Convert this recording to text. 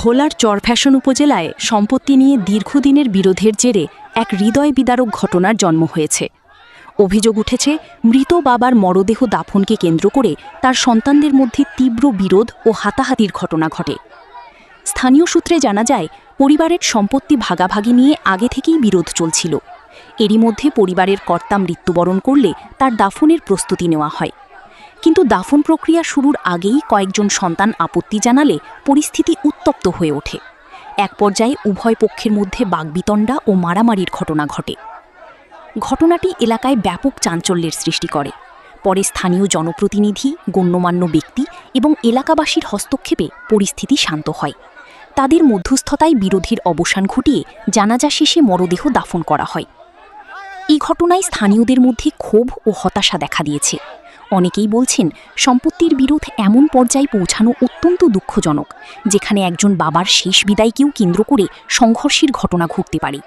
ভোলার চরফ্যাশন উপজেলায় সম্পত্তি নিয়ে দীর্ঘদিনের বিরোধের জেরে এক হৃদয় বিদারক ঘটনার জন্ম হয়েছে। অভিযোগ উঠেছে, মৃত বাবার মরদেহ দাফনকে কেন্দ্র করে তার সন্তানদের মধ্যে তীব্র বিরোধ ও হাতাহাতির ঘটনা ঘটে। স্থানীয় সূত্রে জানা যায়, পরিবারের সম্পত্তি ভাগাভাগি নিয়ে আগে থেকেই বিরোধ চলছিল। এরই মধ্যে পরিবারের কর্তা মৃত্যুবরণ করলে তার দাফনের প্রস্তুতি নেওয়া হয়। কিন্তু দাফন প্রক্রিয়া শুরুর আগেই কয়েকজন সন্তান আপত্তি জানালে পরিস্থিতি উত্তপ্ত হয়ে ওঠে। এক পর্যায়ে উভয় পক্ষের মধ্যে বাগবিতণ্ডা ও মারামারির ঘটনা ঘটে। ঘটনাটি এলাকায় ব্যাপক চাঞ্চল্যের সৃষ্টি করে। পরে স্থানীয় জনপ্রতিনিধি, গণ্যমান্য ব্যক্তি এবং এলাকাবাসীর হস্তক্ষেপে পরিস্থিতি শান্ত হয়। তাদের মধ্যস্থতায় বিরোধীর অবসান ঘটিয়ে জানাজা শেষে মরদেহ দাফন করা হয়। এই ঘটনায় স্থানীয়দের মধ্যে ক্ষোভ ও হতাশা দেখা দিয়েছে। অনেকেই বলছেন, সম্পত্তির বিরোধ এমন পর্যায়ে পৌঁছানো অত্যন্ত দুঃখজনক, যেখানে একজন বাবার শেষ বিদায়কেও কেন্দ্র করে সংঘর্ষের ঘটনা ঘটতে পারে।